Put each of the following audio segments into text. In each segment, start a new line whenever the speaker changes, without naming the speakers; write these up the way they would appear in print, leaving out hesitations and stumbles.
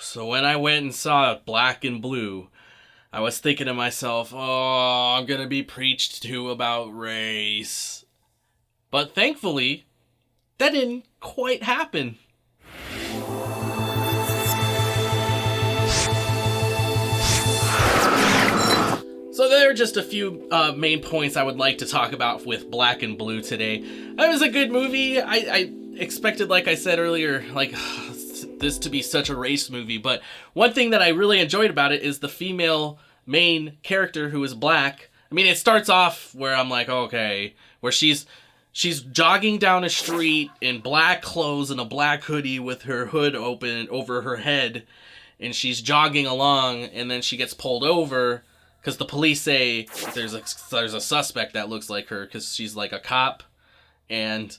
So when I went and saw Black and Blue, I was thinking to myself, oh, I'm gonna be preached to about race. But thankfully, that didn't quite happen. So there are just a few main points I would like to talk about with Black and Blue today. It was a good movie. I expected, like I said earlier, this to be such a race movie, but one thing that I really enjoyed about it is the female main character who is black. I mean, it starts off where I'm like, okay, where she's jogging down a street in black clothes and a black hoodie with her hood open over her head, and she's jogging along, and then she gets pulled over because the police say there's a suspect that looks like her because she's like a cop, and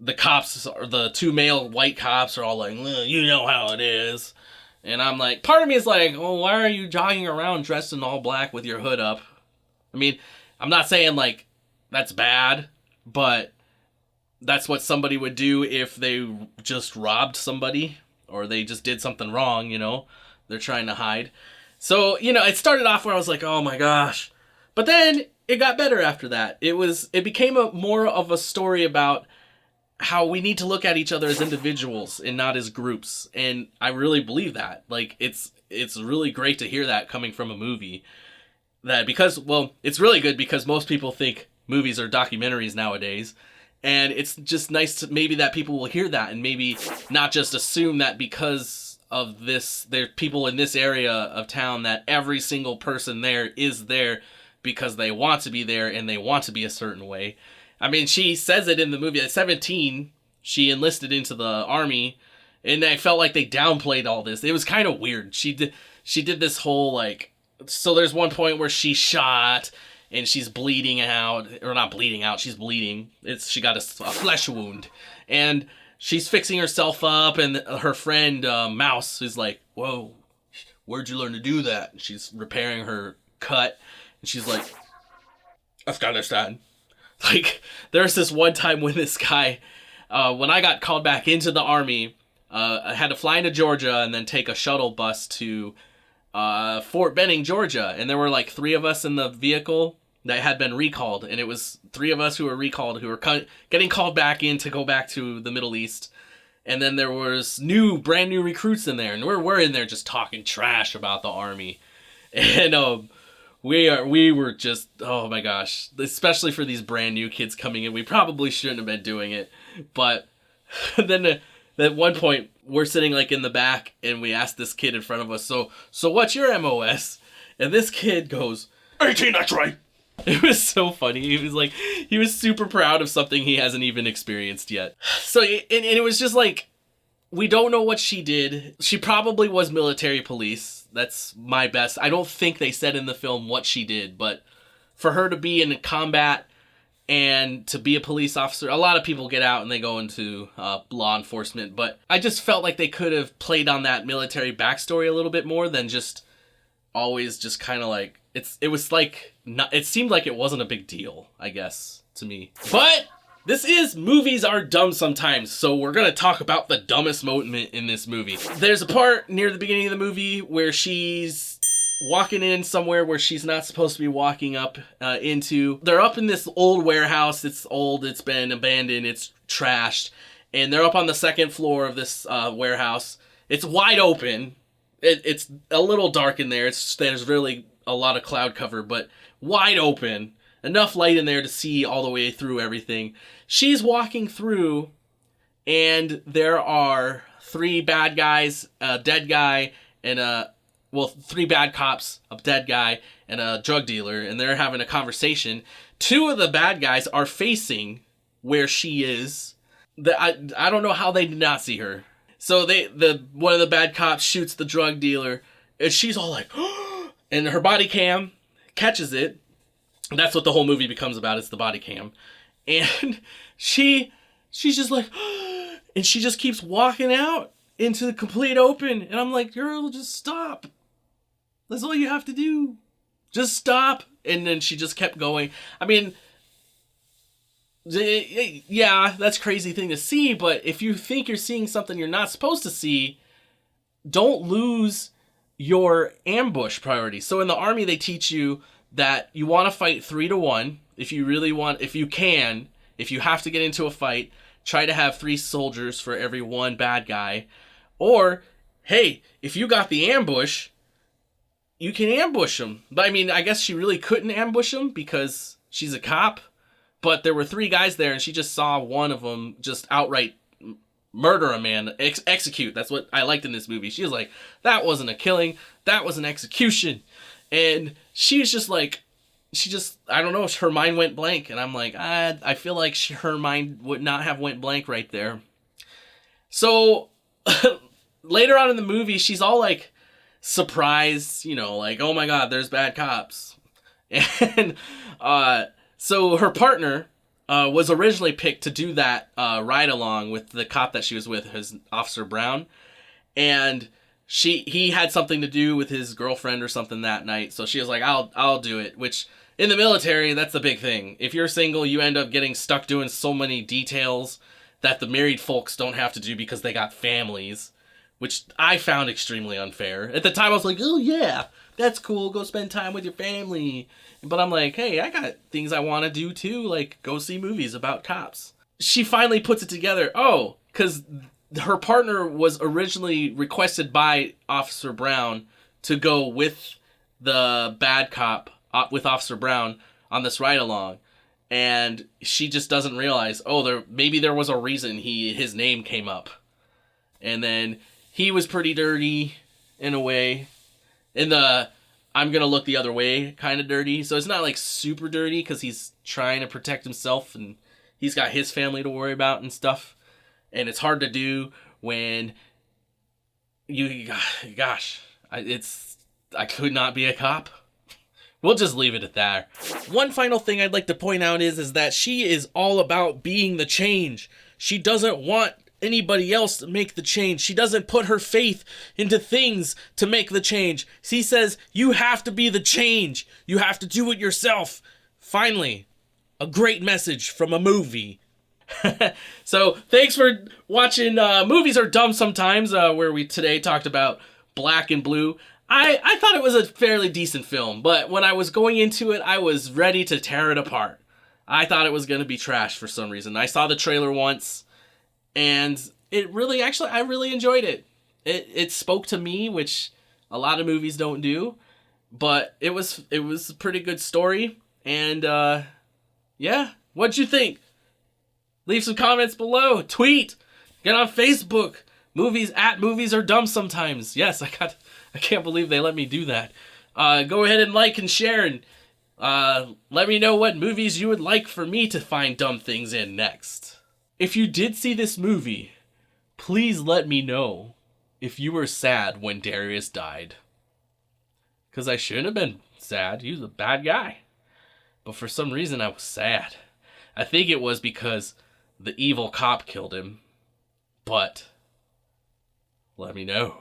the cops, or the two male white cops, are all like, you know how it is. And I'm like, part of me is like, oh, why are you jogging around dressed in all black with your hood up? I mean, I'm not saying like that's bad, but that's what somebody would do if they just robbed somebody or they just did something wrong, you know? They're trying to hide. So, it started off where I was like, oh my gosh. But then it got better after that. It became more of a story about how we need to look at each other as individuals and not as groups. And I really believe that. Like, it's really great to hear that coming from a movie. It's really good because most people think movies are documentaries nowadays. And it's just nice to maybe that people will hear that and maybe not just assume that because of this, there are people in this area of town that every single person there is there because they want to be there and they want to be a certain way. I mean, she says it in the movie. At 17, she enlisted into the army, and I felt like they downplayed all this. It was kind of weird. She did this whole, so there's one point where she's shot, and she's bleeding out, or not bleeding out, she's bleeding. She got a flesh wound, and she's fixing herself up, and her friend, Mouse, is like, whoa, where'd you learn to do that? And she's repairing her cut, and she's like, Afghanistan. Like, there's this one time when this guy, when I got called back into the army, I had to fly into Georgia and then take a shuttle bus to Fort Benning, Georgia. And there were like 3 of us in the vehicle that had been recalled. And it was 3 of us who were recalled, who were getting called back in to go back to the Middle East. And then there was brand new recruits in there. And we're in there just talking trash about the army. And, we were just, oh my gosh, especially for these brand new kids coming in. We probably shouldn't have been doing it. But then at one point, we're sitting like in the back and we asked this kid in front of us, so what's your MOS? And this kid goes, 18, that's right. It was so funny. He was super proud of something he hasn't even experienced yet. So, and it was just like, we don't know what she did. She probably was military police. That's my best. I don't think they said in the film what she did, but for her to be in combat and to be a police officer, a lot of people get out and they go into law enforcement, but I just felt like they could have played on that military backstory a little bit more than just always just kind of like, it seemed like it wasn't a big deal, I guess, to me. But movies are dumb sometimes, so we're gonna talk about the dumbest moment in this movie. There's a part near the beginning of the movie where she's walking in somewhere where she's not supposed to be walking up into. They're up in this old warehouse. It's old, it's been abandoned, it's trashed, and they're up on the 2nd floor of this warehouse. It's wide open. It's a little dark in there. There's really a lot of cloud cover, but wide open. Enough light in there to see all the way through everything. She's walking through, and there are 3 bad guys, a dead guy, and 3 bad cops, a dead guy, and a drug dealer, and they're having a conversation. 2 of the bad guys are facing where she is. I don't know how they did not see her. So one of the bad cops shoots the drug dealer, and she's all like, and her body cam catches it. That's what the whole movie becomes about. It's the body cam. And she's just like, and she just keeps walking out into the complete open. And I'm like, girl, just stop. That's all you have to do. Just stop. And then she just kept going. I mean, yeah, that's a crazy thing to see. But if you think you're seeing something you're not supposed to see, don't lose your ambush priority. So in the army, they teach you that you want to fight 3-1. If you really want, if you can, if you have to get into a fight, try to have 3 soldiers for every 1 bad guy. Or, hey, if you got the ambush, you can ambush them. But I mean, I guess she really couldn't ambush them because she's a cop. But there were 3 guys there, and she just saw one of them just outright murder a man, execute. That's what I liked in this movie. She was like, that wasn't a killing, that was an execution. And she was just like, I don't know, her mind went blank. And I'm like, I feel like her mind would not have went blank right there. So later on in the movie, she's all like surprised, you know, like, oh my God, there's bad cops. And so her partner was originally picked to do that ride along with the cop that she was with, his Officer Brown, and he had something to do with his girlfriend or something that night. So she was like, I'll do it. Which in the military, that's the big thing. If you're single, you end up getting stuck doing so many details that the married folks don't have to do because they got families, which I found extremely unfair. At the time, I was like, oh yeah, that's cool. Go spend time with your family. But I'm like, hey, I got things I want to do too, like go see movies about cops. She finally puts it together. Oh, because her partner was originally requested by Officer Brown to go with the bad cop, with Officer Brown on this ride along. And she just doesn't realize, maybe there was a reason his name came up. And then he was pretty dirty in a way. In the I'm gonna look the other way kind of dirty. So it's not like super dirty because he's trying to protect himself and he's got his family to worry about and stuff. And it's hard to do when I could not be a cop. We'll just leave it at that. One final thing I'd like to point out is that she is all about being the change. She doesn't want anybody else to make the change. She doesn't put her faith into things to make the change. She says, you have to be the change. You have to do it yourself. Finally, a great message from a movie. So, thanks for watching Movies Are Dumb Sometimes, where we today talked about Black and Blue. I thought it was a fairly decent film, but when I was going into it, I was ready to tear it apart. I thought it was going to be trash for some reason. I saw the trailer once, and it really, I really enjoyed it. It spoke to me, which a lot of movies don't do, but it was a pretty good story, and yeah, what'd you think? Leave some comments below, tweet, get on Facebook. Movies Are Dumb Sometimes. Yes, I can't believe they let me do that. Go ahead and like and share, and let me know what movies you would like for me to find dumb things in next. If you did see this movie, please let me know if you were sad when Darius died. Because I shouldn't have been sad. He was a bad guy. But for some reason, I was sad. I think it was because the evil cop killed him. But let me know.